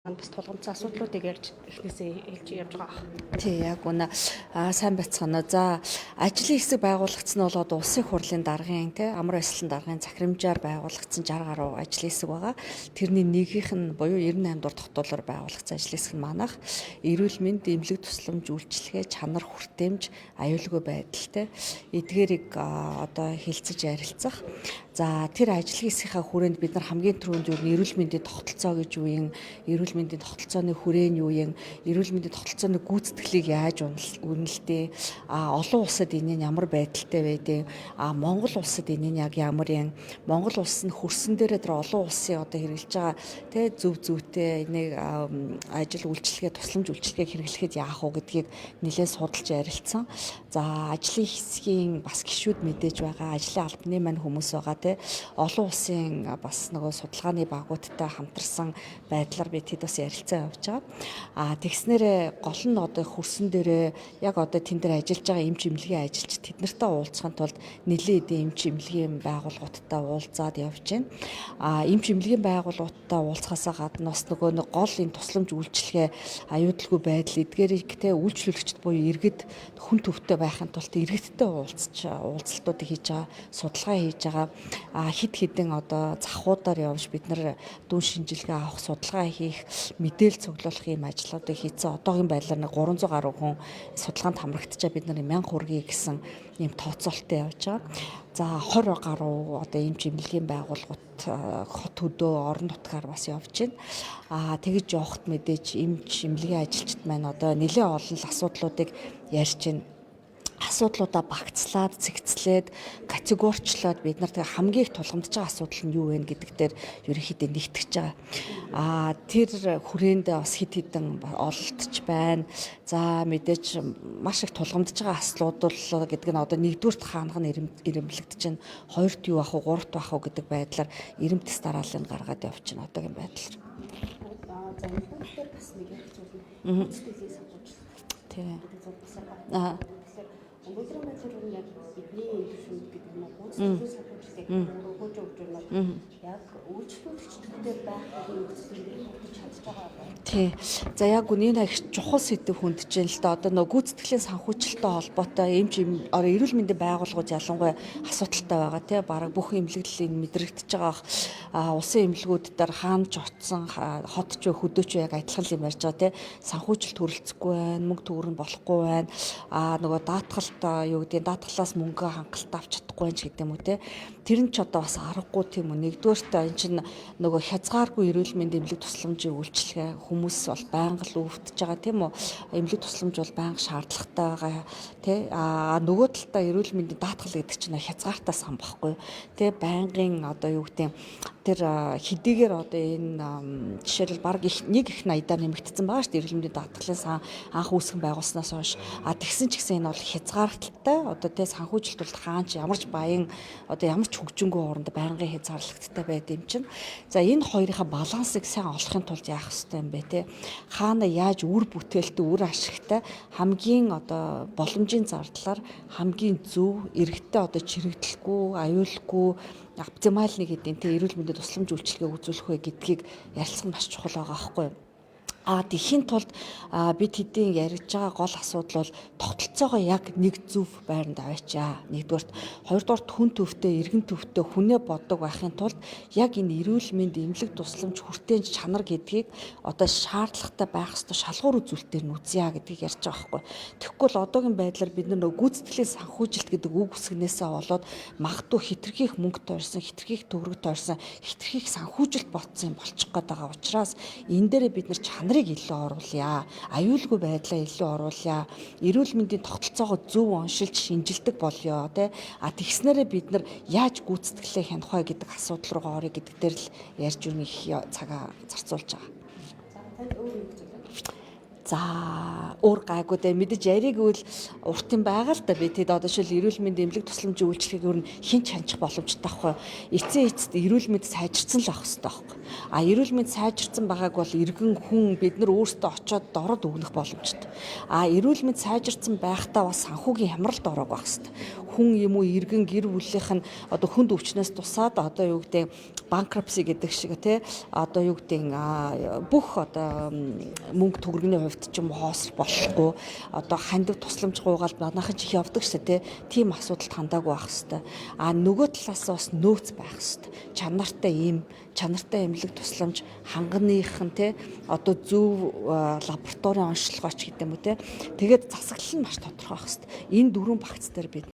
бас тулгымцсан асуудлуудыг ярьж эхнээсээ хэлж явж байгаа. Тий, яг үнэ. Сайн байцгаана. За, ажлын хэсэг байгуулагдсан нь бол одоо улсын хурлын даргын амар баясгалан даргын захирамжаар байгуулагдсан 60 гаруй ажлын хэсэг байгаа. Тэрний нэгийнх нь буюу 98 дугаар тогтоолоор байгуулагдсан ажлын хэсэг нь манайх эрүүл мэнд, эмнэлэг тусламж үйлчилгээ, чанар хүртээмж, аюулгүй байдалтай эдгээрийг одоо хэлцэж ярилцах. За, тэр ажлын хэсгийнхаа хүрээнд бид нар хамгийн түрүүнд юу эрүүл мэндийн тогтолцоо гэж юу юм, эрүүл мэндийн тогтолцооны хүрээн юу юм, эрүүл мэндийн тогтолцооны гүйцэтгэлийг яаж үнэлдэг, олон улсад энэ нь ямар байдалтай байдیں۔ Монгол улсад энэ нь яг ямар юм, Монгол улс нь хөрсөн дээрээ тэр олон улсын одоо хэрэгжилж байгаа тэ зөв зүйтэй энийг ажил үйлчилгээ, тусламж үйлчилгээг хэрэглэхэд яах вэ гэдгийг нэлээд судалж ярилцсан. За, ажлын хэсгийн бас гишүүд мэдээж байгаа, ажлын албаны мань хүмүүс байгаа тэ олон улсын бас нөгөө судалгааны багуудтай хамтарсан байдлаар бид хэд бас ярилцаа явж байгаа. Тэгснээрээ гол нь одоо хөрсөн дээрээ яг одоо тэн дээр ажиллаж байгаа эмч эмнэлгийн ажилч тэд нартай уулзахын тулд нэлээд эмч эмнэлгийн байгууллагуудтай уулзаад явж байна. Эмч эмнэлгийн байгууллагуудтай уулзахаасаа гадна бас нөгөө нэг гол энэ тусламж үйлчилгээ, аюулгүй байдал эдгээрийг те үйлчлүүлэгчд буюу иргэд хүн төвтэй байхын тулд иргэдтэй уулзалтуудыг хийж байгаа, судалгаа хийж байгаа. Хид хідэн одоо захуудаар явж бид нар дүн шинжилгээ авах, судалгаа хийх, мэдээлэл цуглуулах юм ажлуудыг хийсэн. Одоогийн байдлаар 300 гаруй хүн судалгаанд хамрагдчихаа бид нар 1000 хүргэе гэсэн ийм тооцоолттой явж байгаа. За, 20 гаруй одоо эмч эмнэлгийн байгууллагууд хот хөдөө орон нутгаар бас явж байна. Тэгэж явахт мэдээж эмч эмнэлгийн ажилчид маань одоо нэлээд олон асуудлуудыг ярьж байна. Асуудлуудаа багцлаад, цэгцлээд, категорчлоод бид нар хамгийн их тулгамдж байгаа асуудал нь юу вэ гэдэг дээр ерөнхийдөө нэгтгэж байгаа. Тэр хүрээнд бас хид хідэн ололтж байна. За, мэдээж маш их тулгамдж байгаа асуудал гэдэг нь одоо нэгдүгürt хаанх нь ирэмблэгдэж байна. Хоёрт юу ах вэ, гуравт ах вэ гэдэг байдлаар ирэмтэс дарааллыг гаргаад явж байна одоогийн байдлаар. За, нэгдүгээр бас нэг ярих зүйл нь гүйцэтгэлийг сонгож. Тийм. Өнөөдрийн байдлаар яг бидний шүүд гэдэг нь гүйцэтгэлийг сонгож өгөөж өгч байна. Яг үйлчлүүлэгчдтэй байх гүйцэтгэлийг хурдж чадж байгаа байна. Тий. За, яг үнийн их чухал сэдв хүндэж байна л да. Одоо нөгөө гүйцэтгэлийн санхүүжилттэй холбоотой эрүүл мэндийн байгууллагууд ялангуяа асуудалтай байгаа тий. Бараг бүх эмнэлэгдлийг мэдрэгдэж байгаа улсын эмнэлгүүд дээр хаанч очсон хот ч хөдөө ч яг адилхан юм ярьж байгаа тий. Санхүүжилт хүрэлцэхгүй байна, мөнгө төгрөг болохгүй байна. Нөгөө даатгалт юу гэдэг даатгалаас мөнгө хангалт авч чадахгүй байна ч гэдэг юм уу тий. Тэр нь ч одоо бас аргагүй тийм үү. Нэгдүгээрт энэ чинь нөгөө хязгааргүй эрүүл мэндийн эмнэлэг тусламжийн үйлчилгээ хүмүүс бол байнга л өвдөж байгаа тийм үү. Эмнэлэг тусламж бол байнга шаардлагатай байгаа тий. Нөгөө талдаа эрүүл мэндийн даатгал гэдэг чинь хязгаартай сан багхгүй тий. Байнгын одоо юу гэдэг тэр хэдийгээр одоо энэ жишээлбэл баг нэг их 80-аар нэмэгдсэн байгаа шүү дээ эрүүл мэндийн даатгалын сан анх үүсгэн байгуулснаас хойш. Тэгсэн ч гэсэн энэ бол хязгаарлалтай одоо тий санхүүжилт бол хаач ямарч баян одоо ямар ч хөгжингөө оронд байнгын хязгаарлалттай байд юм чинь. За, энэ хоёрынхаа балансыг сайн олохын тулд яах ёстой юм бэ те. Хаана яаж үр бүтээлтэй, үр ашигтай хамгийн одоо боломжийн зардлаар хамгийн зөв иргэдтэй одоо чирэгдэлгүй, аюулгүй оптимал нэг хэдийн те эрүүл мэндийн тусламж үйлчилгээ үзүүлэх вэ гэдгийг ярилцах нь маш чухал байгаа байхгүй юу. Тэхийн тулд бид хэдийн ярьж байгаа гол асуудал бол тогтолцоогоо яг нэг зөв байранд аваачаа. Нэгдүгээрт, хоёрдугаарт хүн төвтэй, иргэн төвтэй хүнээ боддог байхын тулд яг энэ эрүүл мэнд, эмнэлэг тусламж, хүртээмж чанар гэдгийг одоо шаардлагатай байх ёстой шалгуур үзүүлэлтээр нь үзье гэдгийг ярьж байгаа байхгүй. Тэгэхгүй л одоогийн байдлаар бид нар гүйцэтгэлийн санхүүжилт гэдэг үг үсгнээсээ болоод магадгүй хитрхийх мөнгө тойрсон, хитрхийх төгрөг тойрсон, хитрхийх санхүүжилт ботсон юм болчих гээд байгаа учраас энэ дээрээ бид нар чанарыг илүү оруулъя. Аюулгүй байдлаа илүү оруулъя. Эрүүл мэндийн тогтолцоогоо зөв оншилж шинжилдэг болёо тий. Тэгснээрээ бид нар яаж гүйцэтгэлээ хянах вэ гэдэг асуудал руугаа орё гэдэг дээр л ярьж өгөх цагаа зарцуулж байгаа. За өөр гайгүй дээ мэдээж яриг үл урт юм байгаа л да би тэд одоо шил эрүүл мэндийн эмнэлэг тусламжийн үйлчлэгийг өөр нь хэн ч хянчих боломжтой байхгүй. Эцсийн эцэст эрүүл мэнд сайжирсан л авах хэрэгтэй байхгүй. А эрүүл мэнд сайжирсан байгааг бол иргэн хүн бид нар өөрсдөө очиод дород өгнөх боломжтой. А эрүүл мэнд сайжирсан байхдаа бас санхүүгийн хямралд ороог байх хэрэгтэй. Хүн юм уу иргэн гэр бүлийнх нь одоо хүнд өвчнөөс тусаад одоо юу гэдэг банкрапси гэдэг шиг тий одоо юу гэдэг бүх одоо мөнгө төгрөгийн хувьд ч юм уу хоосрох болохгүй одоо хандив тусламж гуйгаал манайхан ч их явдаг шээ тий тийм асуудалд хандаагүй байх хэвээр. А нөгөө талаас бас нөөц байх хэвээр. Чанартай эмнэлэг тусламж ханганых нь тий одоо зөв лабораторийн онцлогооч гэдэг юм уу тий тэгээд засаглал нь маш тодорхой байх хэвээр. Энэ дөрвөн багц дээр бид